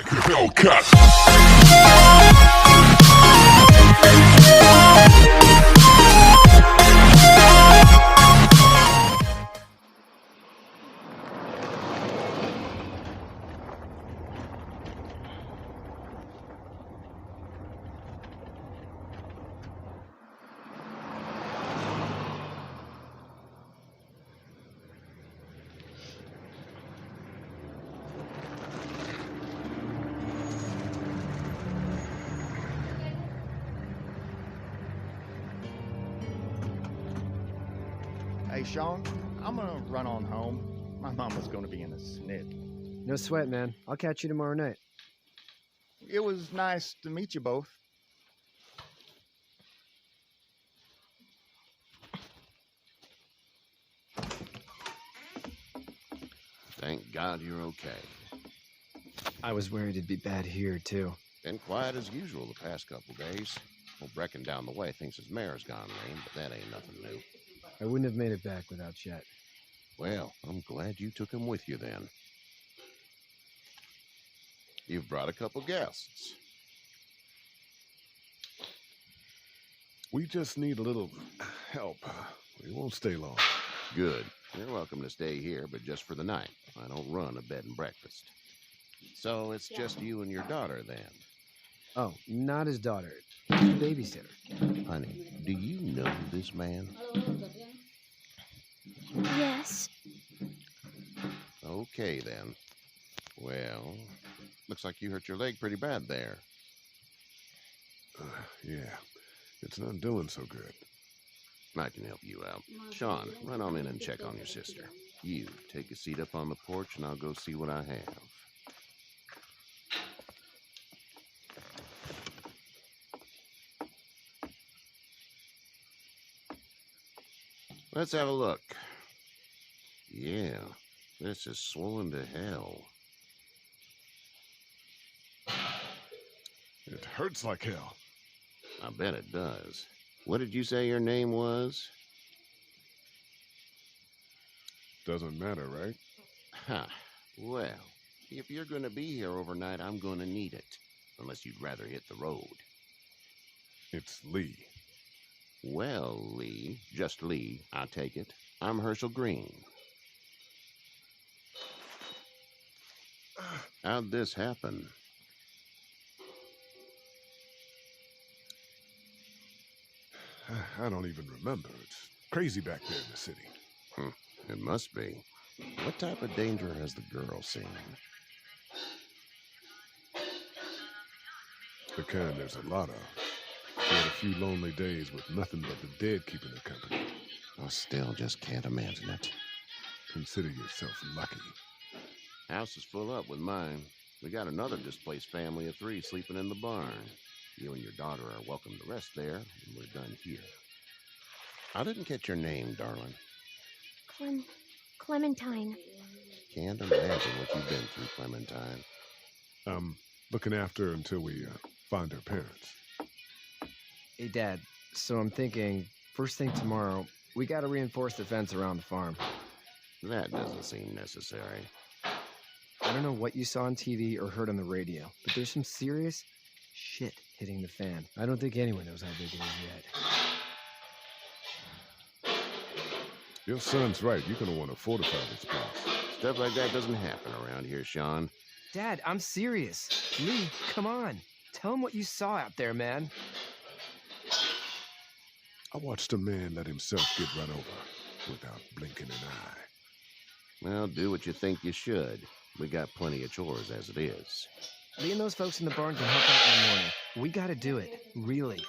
like a Hellcat. Hey, Sean, I'm gonna run on home. My mama's gonna be in a snit. No sweat, man. I'll catch you tomorrow night. It was nice to meet you both. Thank God you're okay. I was worried it'd be bad here, too. Been quiet as usual the past couple days. Old Brecken down the way thinks his mare's gone lame, but that ain't nothing new. I wouldn't have made it back without Chet. Well, I'm glad you took him with you then. You've brought a couple guests. We just need a little help. We won't stay long. Good. You're welcome to stay here, but just for the night. I don't run a bed and breakfast. So it's just you and your daughter then? Oh, not his daughter. His babysitter. Honey, do you know this man? Yes. Okay then. Well, looks like you hurt your leg pretty bad there. Yeah, it's not doing so good. I can help you out. Sean, run on in and check on your sister. You, take a seat up on the porch and I'll go see what I have. Let's have a look. Yeah, this is swollen to hell. It hurts like hell. I bet it does. What did you say your name was? Doesn't matter, right? Ha. Well, if you're going to be here overnight, I'm going to need it. Unless you'd rather hit the road. It's Lee. Well, Lee, just Lee, I take it. I'm Herschel Green. How'd this happen? I don't even remember. It's crazy back there in the city. It must be. What type of danger has the girl seen? The kind there's a lot of. She had a few lonely days with nothing but the dead keeping her company. I still just can't imagine it. Consider yourself lucky. House is full up with mine. We got another displaced family of 3 sleeping in the barn. You and your daughter are welcome to rest there, and we're done here. I didn't catch your name, darling. Clementine. Can't imagine what you've been through, Clementine. I'm looking after her until we find her parents. Hey, Dad. So I'm thinking, first thing tomorrow, we gotta reinforce the fence around the farm. That doesn't seem necessary. I don't know what you saw on TV or heard on the radio, but there's some serious shit hitting the fan. I don't think anyone knows how big it is yet. Your son's right. You're going to want to fortify this place. Stuff like that doesn't happen around here, Sean. Dad, I'm serious. Lee, come on. Tell him what you saw out there, man. I watched a man let himself get run over without blinking an eye. Well, do what you think you should. We got plenty of chores as it is. Lee and those folks in the barn can help out in the morning. We gotta do it. Really.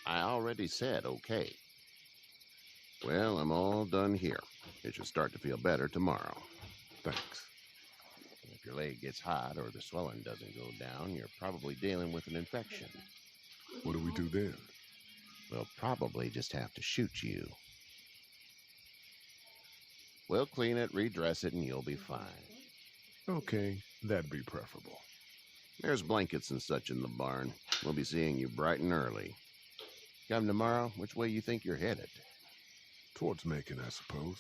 I already said okay. Well, I'm all done here. It should start to feel better tomorrow. Thanks. If your leg gets hot or the swelling doesn't go down, you're probably dealing with an infection. What do we do then? We'll probably just have to shoot you. We'll clean it, redress it, and you'll be fine. Okay, that'd be preferable. There's blankets and such in the barn. We'll be seeing you bright and early. Come tomorrow, which way you think you're headed? Towards Macon, I suppose.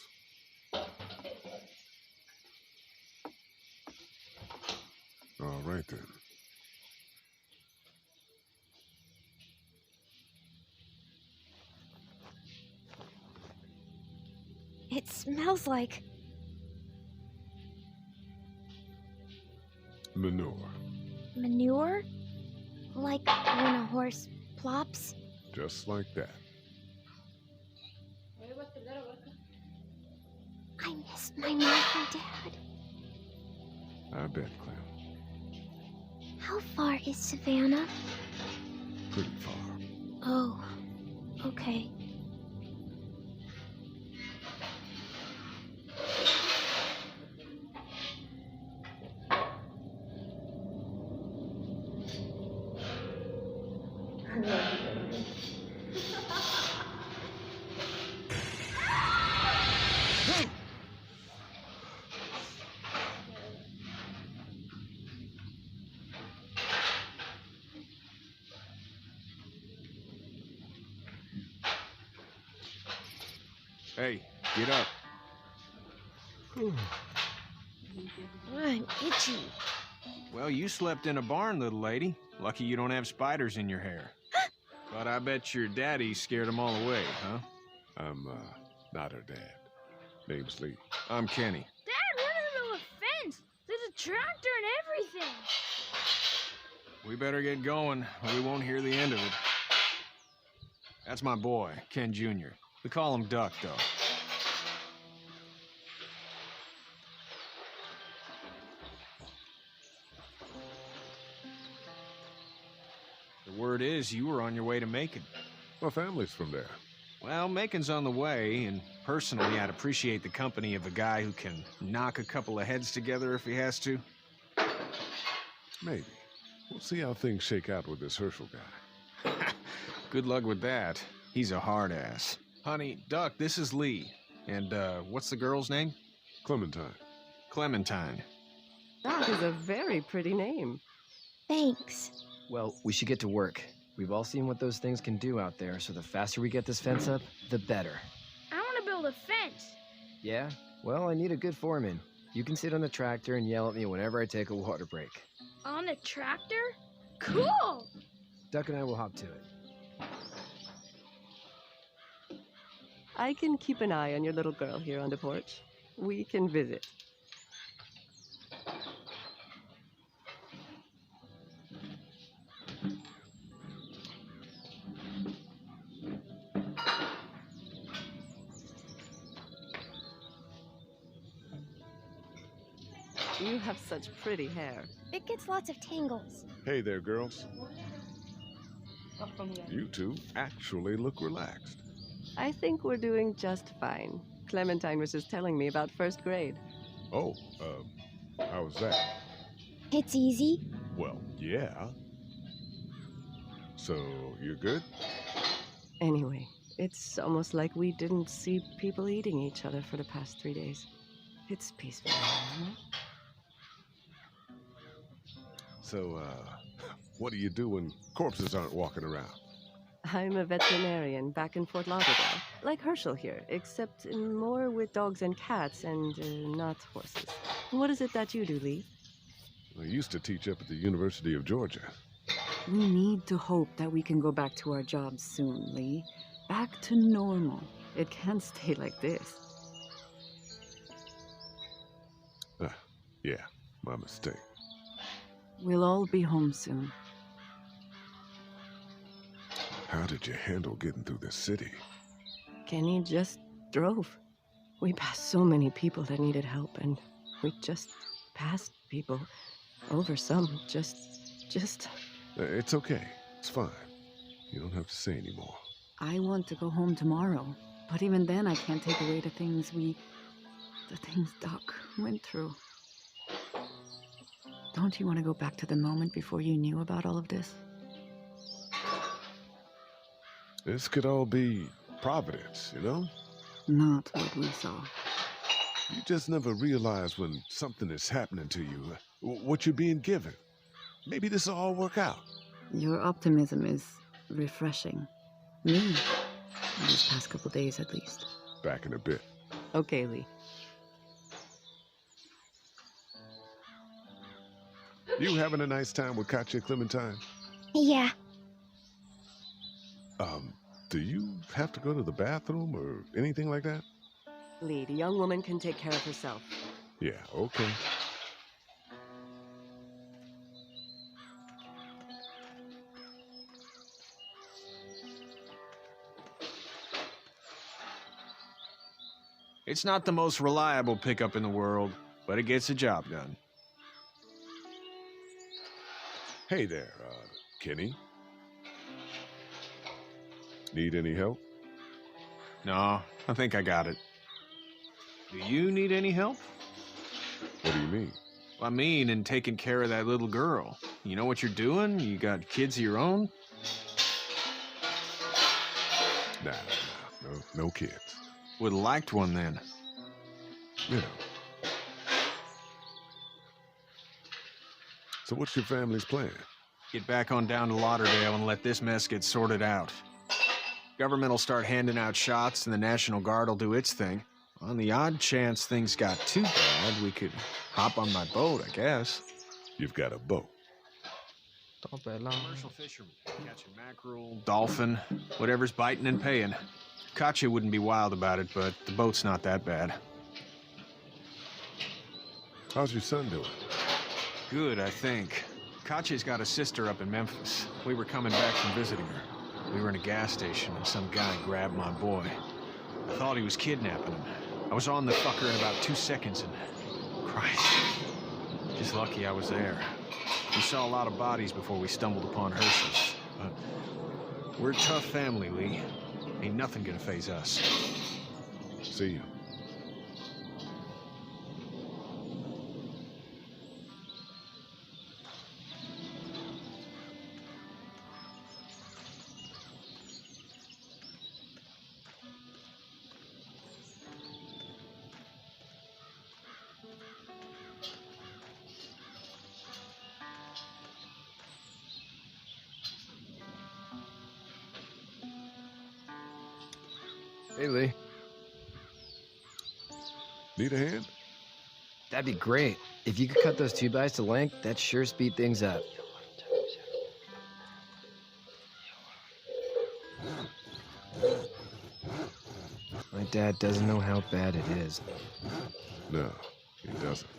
All right, then. It smells like... Manure. manure? Like when a horse plops? Just like that. I missed my mom and dad. I bet, Clem. How far is Savannah? Pretty far. Oh, okay. Hey, get up. I'm itchy. Well, you slept in a barn, little lady. Lucky you don't have spiders in your hair. But I bet your daddy scared them all away, huh? I'm, not her dad. Name's Lee. I'm Kenny. Dad, we're in the middle of a fence. There's a tractor and everything. We better get going, or we won't hear the end of it. That's my boy, Ken Jr. We call him Duck, though. The word is you were on your way to Macon. My family's from there. Well, Macon's on the way, and personally, I'd appreciate the company of a guy who can knock a couple of heads together if he has to. Maybe. We'll see how things shake out with this Herschel guy. Good luck with that. He's a hard ass. Honey, Duck, this is Lee. And, what's the girl's name? Clementine. Clementine. That is a very pretty name. Thanks. Well, we should get to work. We've all seen what those things can do out there, so the faster we get this fence up, the better. I want to build a fence. Yeah? Well, I need a good foreman. You can sit on the tractor and yell at me whenever I take a water break. On a tractor? Cool! Duck and I will hop to it. I can keep an eye on your little girl here on the porch. We can visit. You have such pretty hair. It gets lots of tangles. Hey there, girls. You two actually look relaxed. I think we're doing just fine. Clementine was just telling me about first grade. Oh, how was that? It's easy. Well, yeah. So, you're good? Anyway, it's almost like we didn't see people eating each other for the past 3 days. It's peaceful, isn't it? So, what do you do when corpses aren't walking around? I'm a veterinarian back in Fort Lauderdale, like Herschel here, except more with dogs and cats and not horses. What is it that you do, Lee? I used to teach up at the University of Georgia. We need to hope that we can go back to our jobs soon, Lee. Back to normal. It can't stay like this. Yeah, my mistake. We'll all be home soon. How did you handle getting through the city? Kenny just drove. We passed so many people that needed help, and we just passed people. Over some, just... It's okay. It's fine. You don't have to say anymore. I want to go home tomorrow, but even then I can't take away the things Doc went through. Don't you want to go back to the moment before you knew about all of this? This could all be Providence, you know? Not what we saw. You just never realize when something is happening to you, what you're being given. Maybe this will all work out. Your optimism is refreshing. Me, in these past couple days at least. Back in a bit. Okay, Lee. You having a nice time with Katya, Clementine? Yeah. Do you have to go to the bathroom or anything like that? Lee, the young woman can take care of herself. Yeah, okay. It's not the most reliable pickup in the world, but it gets the job done. Hey there, Kenny. Need any help? No, I think I got it. Do you need any help? What do you mean? I mean, in taking care of that little girl. You know what you're doing? You got kids of your own? Nah, no kids. Would've liked one then. You know. So what's your family's plan? Get back on down to Lauderdale and let this mess get sorted out. Government will start handing out shots and the National Guard will do its thing. On the odd chance things got too bad, we could hop on my boat, I guess. You've got a boat. Commercial fishermen, catching mackerel, dolphin, whatever's biting and paying. Katya wouldn't be wild about it, but the boat's not that bad. How's your son doing? Good, I think. Katya's got a sister up in Memphis. We were coming back from visiting her. We were in a gas station and some guy grabbed my boy. I thought he was kidnapping him. I was on the fucker in about 2 seconds and... Christ. Just lucky I was there. We saw a lot of bodies before we stumbled upon hearses. But we're a tough family, Lee. Ain't nothing gonna faze us. See you. Hey, Lee. Need a hand? That'd be great. If you could cut those 2x to length, that'd sure speed things up. My dad doesn't know how bad it is. No, he doesn't.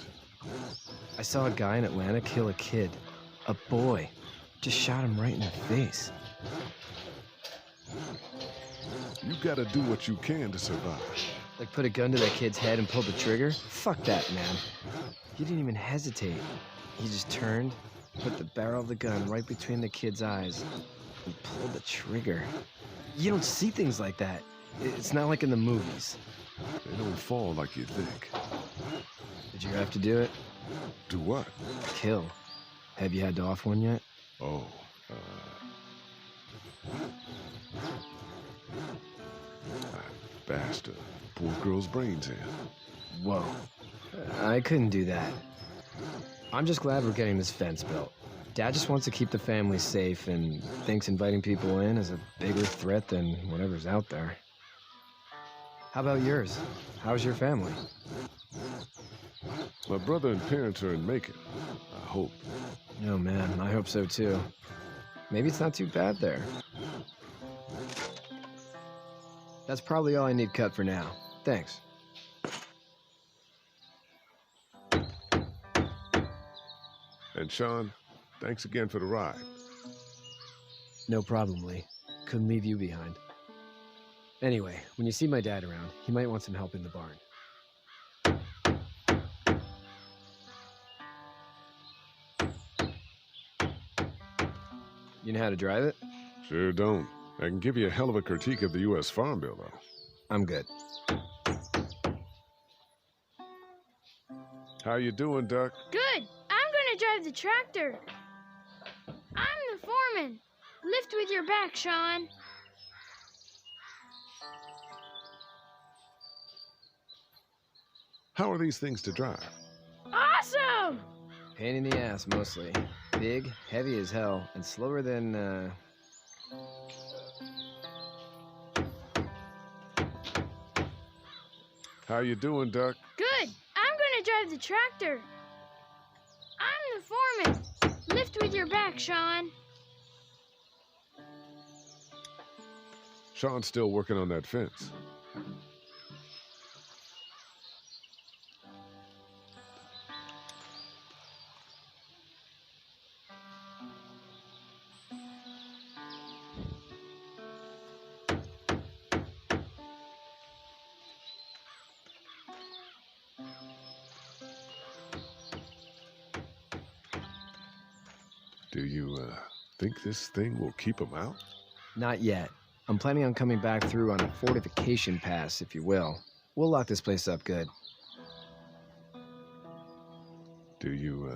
I saw a guy in Atlanta kill a kid. A boy. Just shot him right in the face. You gotta do what you can to survive. Like put a gun to that kid's head and pull the trigger? Fuck that, man. He didn't even hesitate. He just turned, put the barrel of the gun right between the kid's eyes, and pulled the trigger. You don't see things like that. It's not like in the movies. They don't fall like you think. Did you have to do it? Do what? Kill. Have you had to off one yet? Oh, I bashed a poor girl's brains in. Whoa. I couldn't do that. I'm just glad we're getting this fence built. Dad just wants to keep the family safe and thinks inviting people in is a bigger threat than whatever's out there. How about yours? How's your family? My brother and parents are in Macon. I hope. Oh man, I hope so too. Maybe it's not too bad there. That's probably all I need cut for now. Thanks. And Sean, thanks again for the ride. No problem, Lee. Couldn't leave you behind. Anyway, when you see my dad around, he might want some help in the barn. You know how to drive it? Sure don't. I can give you a hell of a critique of the U.S. Farm Bill, though. I'm good. How you doing, Duck? Good. I'm gonna drive the tractor. I'm the foreman. Lift with your back, Sean. How are these things to drive? Awesome! Pain in the ass, mostly. Big, heavy as hell, and slower than, How you doing, Duck? Good. I'm gonna drive the tractor. I'm the foreman. Lift with your back, Sean. Sean's still working on that fence. Do you, think this thing will keep them out? Not yet. I'm planning on coming back through on a fortification pass, if you will. We'll lock this place up good. Do you,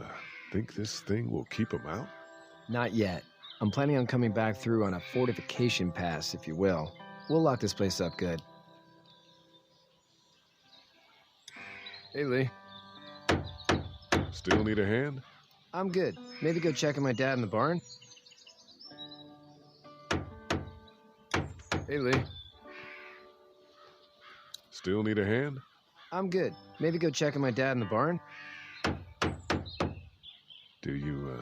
think this thing will keep them out? Not yet. I'm planning on coming back through on a fortification pass, if you will. We'll lock this place up good. Hey, Lee. Still need a hand? I'm good. Maybe go check on my dad in the barn? Hey, Lee. Still need a hand? I'm good. Maybe go check on my dad in the barn? Do you,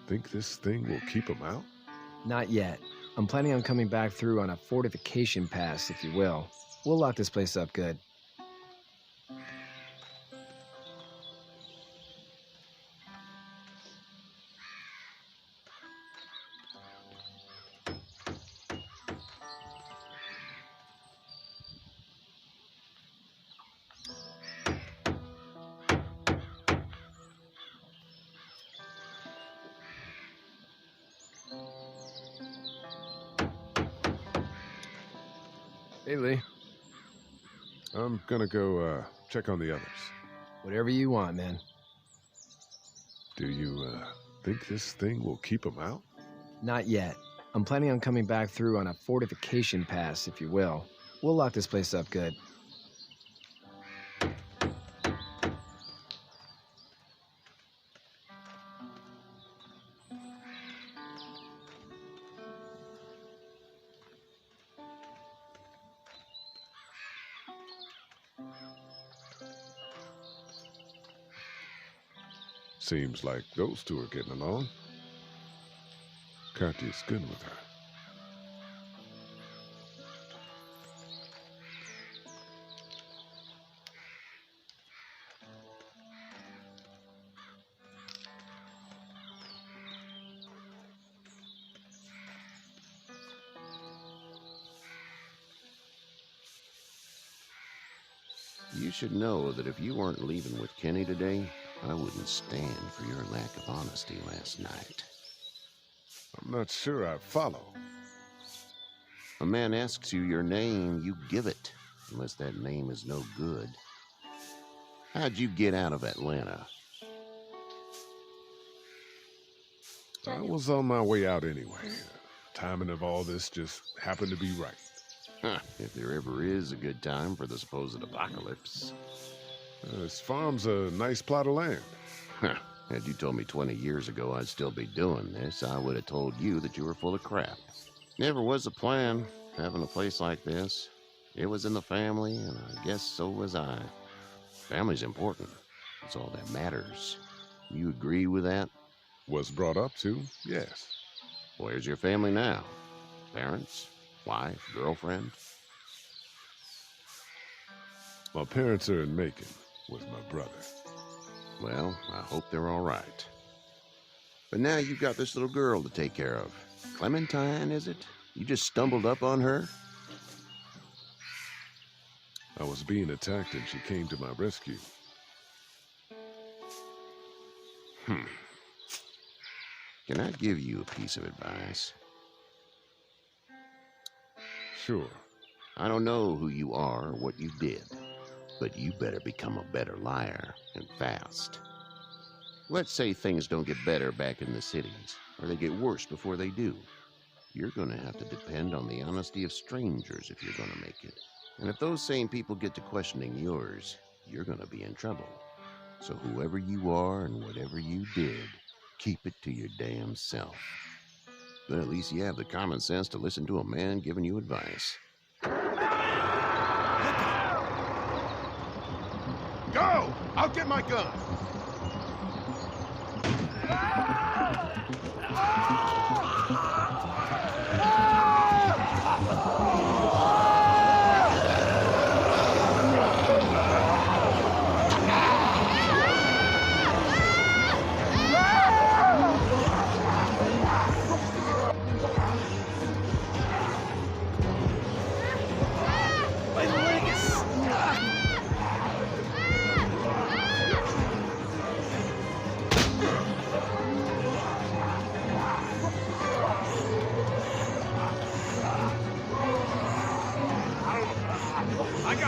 think this thing will keep them out? Not yet. I'm planning on coming back through on a fortification pass, if you will. We'll lock this place up good. Hey, Lee. I'm gonna go, check on the others. Whatever you want, man. Do you, think this thing will keep them out? Not yet. I'm planning on coming back through on a fortification pass, if you will. We'll lock this place up good. Seems like those two are getting along. Katya's good with her. You should know that if you weren't leaving with Kenny today, I wouldn't stand for your lack of honesty last night. I'm not sure I follow. A man asks you your name, you give it, unless that name is no good. How'd you get out of Atlanta? I was on my way out anyway. Timing of all this just happened to be right. Huh, if there ever is a good time for the supposed apocalypse. This farm's a nice plot of land. Huh, had you told me 20 years ago I'd still be doing this, I would have told you that you were full of crap. Never was a plan, having a place like this. It was in the family, and I guess so was I. Family's important. That's all that matters. You agree with that? Was brought up to, yes. Where's your family now? Parents? Wife? Girlfriend? My parents are in Macon with my brother. Well, I hope they're all right. But now you've got this little girl to take care of. Clementine, is it? You just stumbled up on her? I was being attacked and she came to my rescue. Can I give you a piece of advice? Sure. I don't know who you are or what you did, but you better become a better liar, and fast. Let's say things don't get better back in the cities, or they get worse before they do. You're gonna have to depend on the honesty of strangers if you're gonna make it. And if those same people get to questioning yours, you're gonna be in trouble. So whoever you are and whatever you did, keep it to your damn self. Then at least you have the common sense to listen to a man giving you advice. Go! I'll get my gun!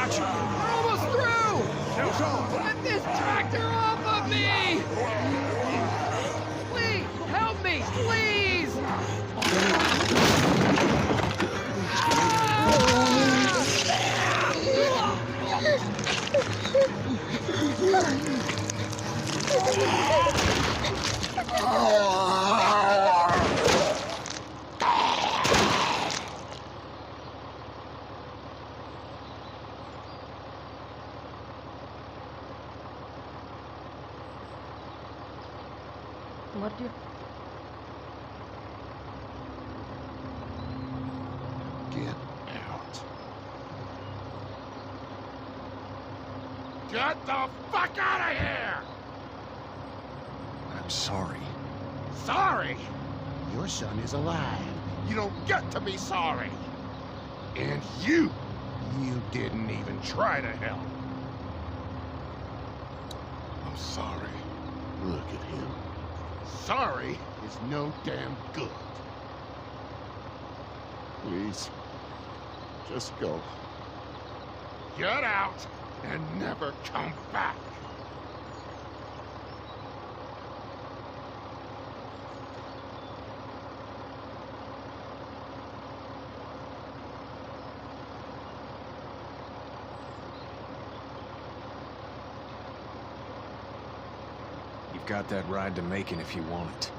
got you. We're almost through! Now, Sean! Get this tractor off of me! Please, help me, please! What do you... Get out. Get the fuck out of here! I'm sorry. Sorry? Your son is alive. You don't get to be sorry. And you didn't even try to help. I'm sorry. Look at him. Sorry is no damn good. Please. Just go. Get out and never come back. You've got that ride to Macon if you want it.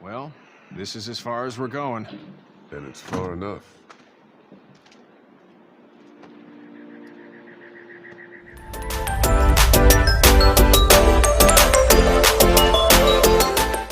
Well, this is as far as we're going. And it's far enough.